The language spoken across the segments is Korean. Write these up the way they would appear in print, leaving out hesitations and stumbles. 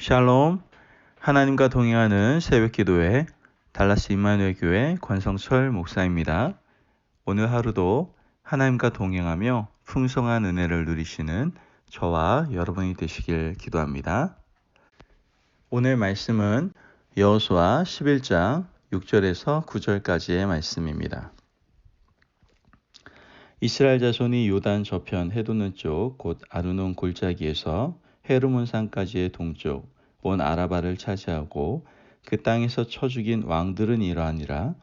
샬롬, 하나님과 동행하는 새벽기도회 달라스 임마누엘 교회 권성철 목사입니다. 오늘 하루도 하나님과 동행하며 풍성한 은혜를 누리시는 저와 여러분이 되시길 기도합니다. 오늘 말씀은 여호수아 11장 6절에서 9절까지의 말씀입니다. 이스라엘 자손이 요단 저편 해돋는 쪽 곧 아르논 골짜기에서 헤르몬 산까지의 동쪽 온 아라바를 차지하고 그 땅에서 쳐 죽인 왕들은 이러하니라.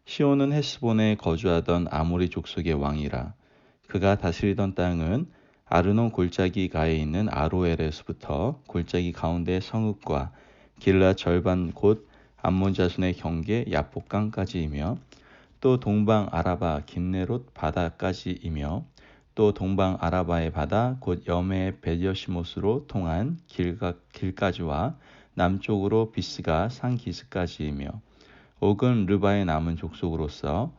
시온은 헤스본에 거주하던 아모리 족속의 왕이라. 그가 다스리던 땅은 아르논 골짜기 가에 있는 아로엘에서부터 골짜기 가운데 성읍과 길라 절반 곧 암몬 자손의 경계 야복강까지이며 또 동방 아라바 긴네롯 바다까지이며 또 동방 아라바의 바다 곧 여메 베여시못으로 통한 길까지와 남쪽으로 비스가 산 기스까지이며 옥은 르바의 남은 족속으로서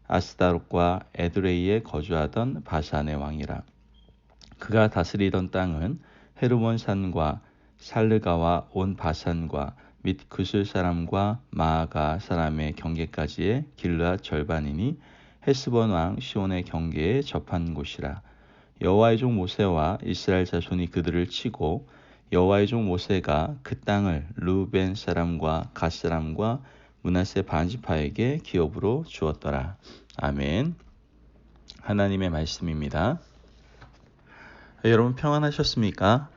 아스다롯과 에드레이에 거주하던 바산의 왕이라. 그가 다스리던 땅은 헤르몬 산과 살르가와 온 바산과 및 그술 사람과 마아가 사람의 경계까지의 길르앗 절반이니 헤스본 왕 시온의 경계에 접한 곳이라. 여호와의 종 모세와 이스라엘 자손이 그들을 치고 여호와의 종 모세가 그 땅을 르우벤 사람과 갓 사람과 므낫세 반지파에게 기업으로 주었더라. 아멘. 하나님의 말씀입니다. 여러분 평안하셨습니까?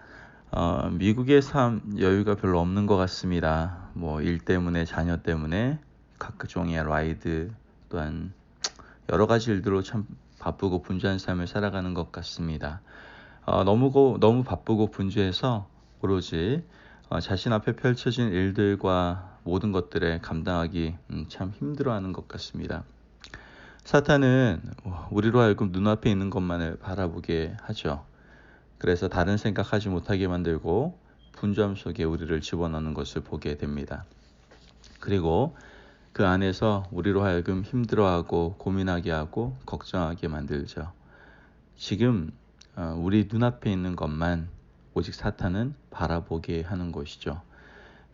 미국의 삶 여유가 별로 없는 것 같습니다. 일 때문에 자녀 때문에 각종의 라이드 또한 여러 가지 일들로 참 바쁘고 분주한 삶을 살아가는 것 같습니다. 너무 바쁘고 분주해서 오로지 자신 앞에 펼쳐진 일들과 모든 것들에 감당하기 참 힘들어하는 것 같습니다. 사탄은 우리로 하여금 눈앞에 있는 것만을 바라보게 하죠. 그래서 다른 생각하지 못하게 만들고 분주함 속에 우리를 집어넣는 것을 보게 됩니다. 그리고 그 안에서 우리로 하여금 힘들어하고 고민하게 하고 걱정하게 만들죠. 지금 우리 눈앞에 있는 것만 오직 사탄은 바라보게 하는 것이죠.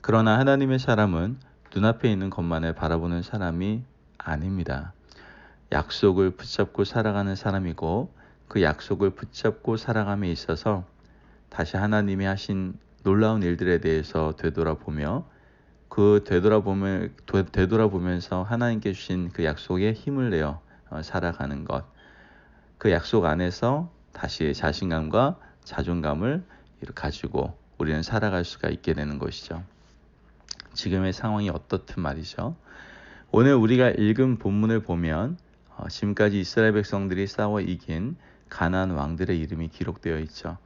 그러나 하나님의 사람은 눈앞에 있는 것만을 바라보는 사람이 아닙니다. 약속을 붙잡고 살아가는 사람이고 그 약속을 붙잡고 살아감에 있어서 다시 하나님이 하신 놀라운 일들에 대해서 되돌아보며 그 되돌아보면서 하나님께 주신 그 약속에 힘을 내어 살아가는 것. 그 약속 안에서 다시 자신감과 자존감을 가지고 우리는 살아갈 수가 있게 되는 것이죠. 지금의 상황이 어떻든 말이죠. 오늘 우리가 읽은 본문을 보면 지금까지 이스라엘 백성들이 싸워 이긴 가나안 왕들의 이름이 기록되어 있죠.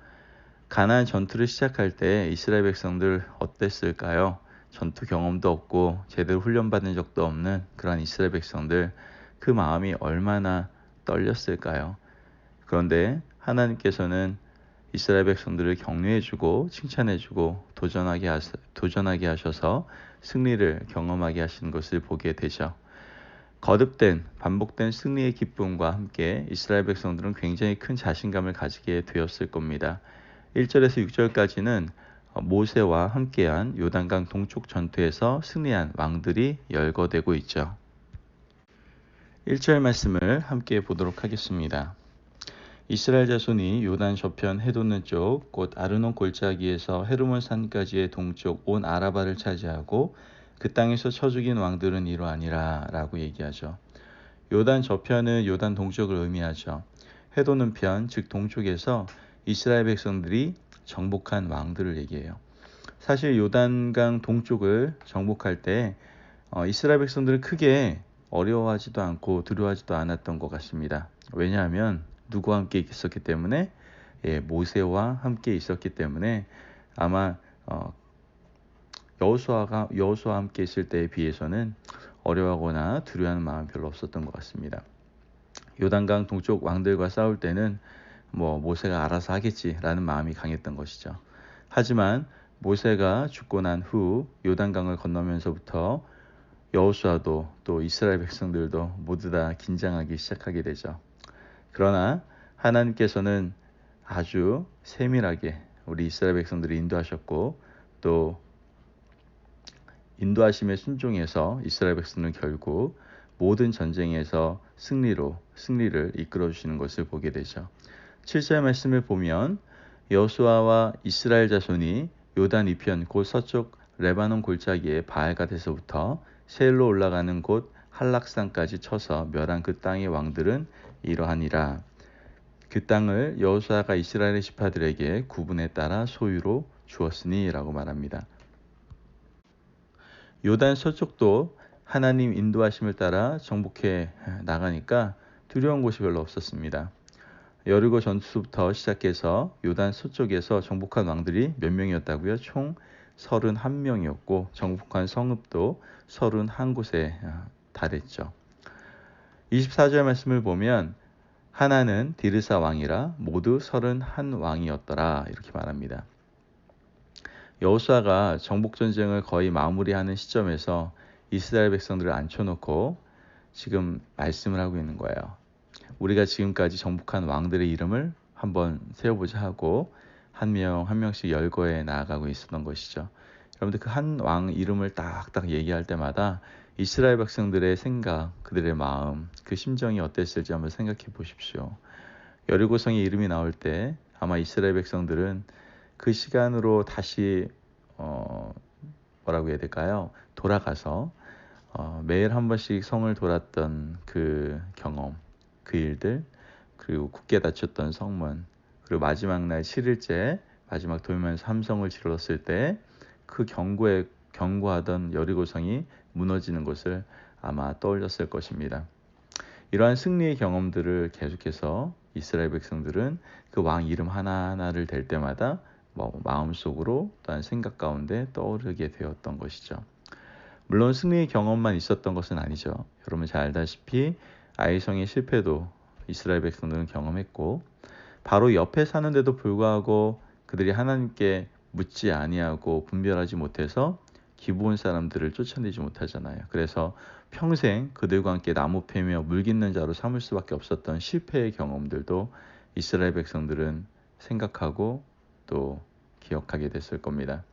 가나안 전투를 시작할 때 이스라엘 백성들 어땠을까요? 전투 경험도 없고 제대로 훈련받은 적도 없는 그런 이스라엘 백성들, 그 마음이 얼마나 떨렸을까요? 그런데 하나님께서는 이스라엘 백성들을 격려해주고 칭찬해주고 도전하게 하셔서 승리를 경험하게 하시는 것을 보게 되죠. 거듭된 반복된 승리의 기쁨과 함께 이스라엘 백성들은 굉장히 큰 자신감을 가지게 되었을 겁니다. 1절에서 6절까지는 모세와 함께한 요단강 동쪽 전투에서 승리한 왕들이 열거되고 있죠. 1절 말씀을 함께 보도록 하겠습니다. 이스라엘 자손이 요단 저편 해돋는 쪽 곧 아르논 골짜기에서 헤르몬 산까지의 동쪽 온 아라바를 차지하고 그 땅에서 쳐 죽인 왕들은 이러하니라 라고 얘기하죠. 요단 저편은 요단 동쪽을 의미하죠. 해돋는 편, 즉 동쪽에서 이스라엘 백성들이 정복한 왕들을 얘기해요. 사실 요단강 동쪽을 정복할 때 이스라엘 백성들은 크게 어려워하지도 않고 두려워하지도 않았던 것 같습니다. 왜냐하면 누구와 함께 있었기 때문에 모세와 함께 있었기 때문에 아마 여호수아와 함께 있을 때에 비해서는 어려워하거나 두려워하는 마음이 별로 없었던 것 같습니다. 요단강 동쪽 왕들과 싸울 때는 모세가 알아서 하겠지라는 마음이 강했던 것이죠. 하지만 모세가 죽고 난 후 요단강을 건너면서부터 여호수아도 또 이스라엘 백성들도 모두 다 긴장하기 시작하게 되죠. 그러나 하나님께서는 아주 세밀하게 우리 이스라엘 백성들을 인도하셨고 또 인도하심에 순종해서 이스라엘 백성은 결국 모든 전쟁에서 승리를 이끌어 주시는 것을 보게 되죠. 7절 말씀을 보면 여호수아와 이스라엘 자손이 요단 이편 곧 서쪽 레바논 골짜기의 바알갓에서부터 세일로 올라가는 곳 한락산까지 쳐서 멸한 그 땅의 왕들은 이러하니라. 그 땅을 여호수아가 이스라엘의 지파들에게 구분에 따라 소유로 주었으니라고 말합니다. 요단 서쪽도 하나님 인도하심을 따라 정복해 나가니까 두려운 곳이 별로 없었습니다. 여리고 전투부터 시작해서 요단 서쪽에서 정복한 왕들이 몇 명이었다고요? 총 31명이었고 정복한 성읍도 31곳에 달했죠. 24절 말씀을 보면 하나는 디르사 왕이라 모두 31왕이었더라 이렇게 말합니다. 여호수아가 정복 전쟁을 거의 마무리하는 시점에서 이스라엘 백성들을 앉혀놓고 지금 말씀을 하고 있는 거예요. 우리가 지금까지 정복한 왕들의 이름을 한번 세워보자 하고 한 명 한 명씩 열거해 나아가고 있었던 것이죠. 여러분들 그 한 왕 이름을 딱딱 얘기할 때마다 이스라엘 백성들의 생각, 그들의 마음, 그 심정이 어땠을지 한번 생각해 보십시오. 여리고성의 이름이 나올 때 아마 이스라엘 백성들은 그 시간으로 다시 뭐라고 해야 될까요? 돌아가서 매일 한 번씩 성을 돌았던 그 경험, 그 일들, 그리고 굳게 닫혔던 성문, 그리고 마지막 날 7일째 마지막 돌면서 함성을 질렀을 때 그 경고하던 여리고성이 무너지는 것을 아마 떠올렸을 것입니다. 이러한 승리의 경험들을 계속해서 이스라엘 백성들은 그 왕 이름 하나하나를 댈 때마다 마음속으로 또한 생각 가운데 떠오르게 되었던 것이죠. 물론 승리의 경험만 있었던 것은 아니죠. 여러분 잘 알다시피 아이성의 실패도 이스라엘 백성들은 경험했고 바로 옆에 사는데도 불구하고 그들이 하나님께 묻지 아니하고 분별하지 못해서 기브온 사람들을 쫓아내지 못하잖아요. 그래서 평생 그들과 함께 나무 패며 물 깃는 자로 삼을 수밖에 없었던 실패의 경험들도 이스라엘 백성들은 생각하고 또 기억하게 됐을 겁니다.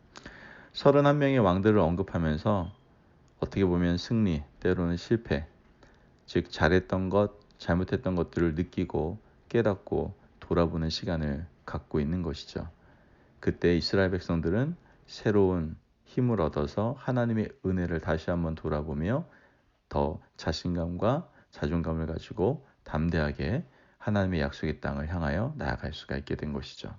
31명의 왕들을 언급하면서 어떻게 보면 승리, 때로는 실패, 즉 잘했던 것, 잘못했던 것들을 느끼고 깨닫고 돌아보는 시간을 갖고 있는 것이죠. 그때 이스라엘 백성들은 새로운 힘을 얻어서 하나님의 은혜를 다시 한번 돌아보며 더 자신감과 자존감을 가지고 담대하게 하나님의 약속의 땅을 향하여 나아갈 수가 있게 된 것이죠.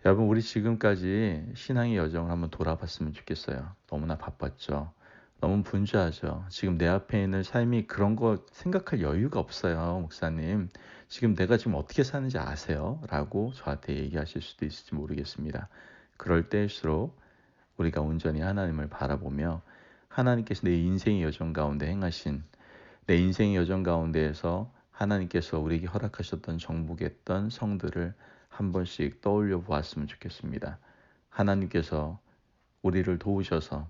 여러분 우리 지금까지 신앙의 여정을 한번 돌아봤으면 좋겠어요. 너무나 바빴죠. 너무 분주하죠. 지금 내 앞에 있는 삶이 그런 거 생각할 여유가 없어요. 목사님. 지금 내가 지금 어떻게 사는지 아세요? 라고 저한테 얘기하실 수도 있을지 모르겠습니다. 그럴 때일수록 우리가 온전히 하나님을 바라보며 하나님께서 내 인생의 여정 가운데 행하신 내 인생의 여정 가운데에서 하나님께서 우리에게 허락하셨던 정복했던 성들을 한 번씩 떠올려 보았으면 좋겠습니다. 하나님께서 우리를 도우셔서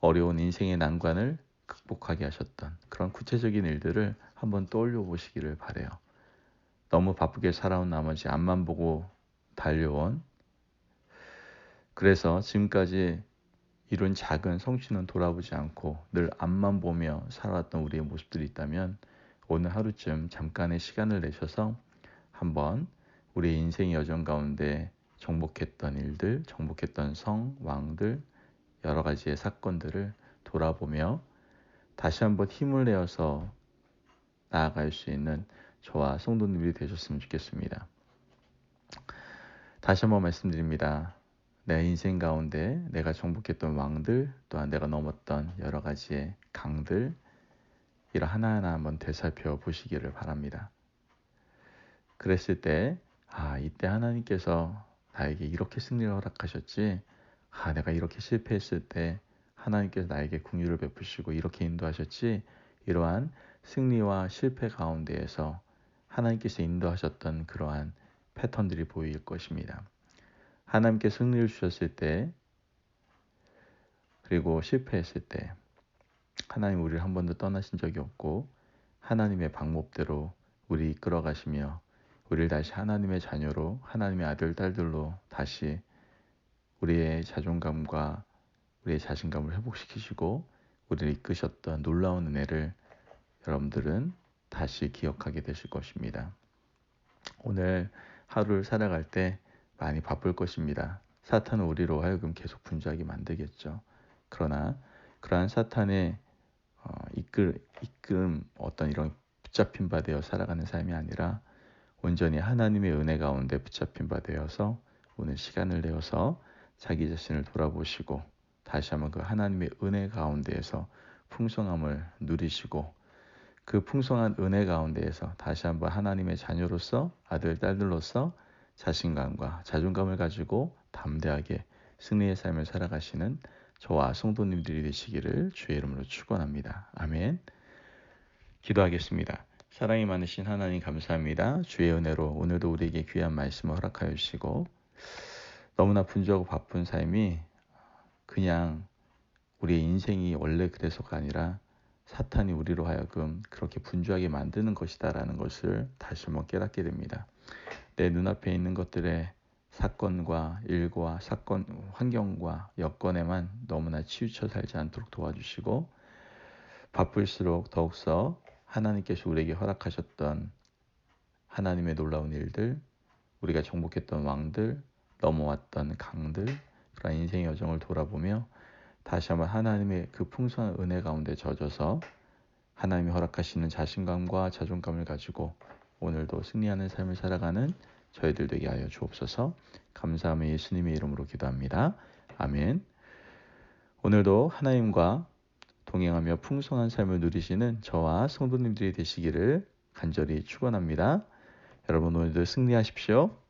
어려운 인생의 난관을 극복하게 하셨던 그런 구체적인 일들을 한번 떠올려 보시기를 바라요. 너무 바쁘게 살아온 나머지 앞만 보고 달려온 그래서 지금까지 이룬 작은 성취는 돌아보지 않고 늘 앞만 보며 살아왔던 우리의 모습들이 있다면 오늘 하루쯤 잠깐의 시간을 내셔서 한번 우리의 인생의 여정 가운데 정복했던 일들, 정복했던 성, 왕들, 여러 가지의 사건들을 돌아보며 다시 한번 힘을 내어서 나아갈 수 있는 저와 성도님들이 되셨으면 좋겠습니다. 다시 한번 말씀드립니다. 내 인생 가운데 내가 정복했던 왕들, 또한 내가 넘었던 여러 가지의 강들, 이런 하나하나 한번 되살펴 보시기를 바랍니다. 그랬을 때, 이때 하나님께서 나에게 이렇게 승리를 허락하셨지, 내가 이렇게 실패했을 때 하나님께서 나에게 긍휼을 베푸시고 이렇게 인도하셨지, 이러한 승리와 실패 가운데에서 하나님께서 인도하셨던 그러한 패턴들이 보일 것입니다. 하나님께 승리를 주셨을 때, 그리고 실패했을 때, 하나님 우리를 한 번도 떠나신 적이 없고 하나님의 방법대로 우리 이끌어 가시며 우리를 다시 하나님의 자녀로, 하나님의 아들, 딸들로 다시 우리의 자존감과 우리의 자신감을 회복시키시고 우리를 이끄셨던 놀라운 은혜를 여러분들은 다시 기억하게 되실 것입니다. 오늘 하루를 살아갈 때 많이 바쁠 것입니다. 사탄은 우리로 하여금 계속 분주하게 만들겠죠. 그러나 그러한 사탄의 이끌음 어떤 이런 붙잡힌 바 되어 살아가는 삶이 아니라 온전히 하나님의 은혜 가운데 붙잡힌 바 되어서 오늘 시간을 내어서 자기 자신을 돌아보시고 다시 한번 그 하나님의 은혜 가운데에서 풍성함을 누리시고 그 풍성한 은혜 가운데에서 다시 한번 하나님의 자녀로서 아들, 딸들로서 자신감과 자존감을 가지고 담대하게 승리의 삶을 살아가시는 저와 성도님들이 되시기를 주의 이름으로 축원합니다. 아멘. 기도하겠습니다. 사랑이 많으신 하나님 감사합니다. 주의 은혜로 오늘도 우리에게 귀한 말씀을 허락하여 주시고 너무나 분주하고 바쁜 삶이 그냥 우리의 인생이 원래 그래서가 아니라 사탄이 우리로 하여금 그렇게 분주하게 만드는 것이다라는 것을 다시 한번 깨닫게 됩니다. 내 눈앞에 있는 것들의 사건과 일과 사건, 환경과 여건에만 너무나 치우쳐 살지 않도록 도와주시고 바쁠수록 더욱서 하나님께서 우리에게 허락하셨던 하나님의 놀라운 일들, 우리가 정복했던 왕들, 넘어왔던 강들, 그런 인생의 여정을 돌아보며 다시 한번 하나님의 그 풍성한 은혜 가운데 젖어서 하나님이 허락하시는 자신감과 자존감을 가지고 오늘도 승리하는 삶을 살아가는 저희들 되게 하여 주옵소서. 감사하며 예수님의 이름으로 기도합니다. 아멘. 오늘도 하나님과 동행하며 풍성한 삶을 누리시는 저와 성도님들이 되시기를 간절히 축원합니다. 여러분 오늘도 승리하십시오.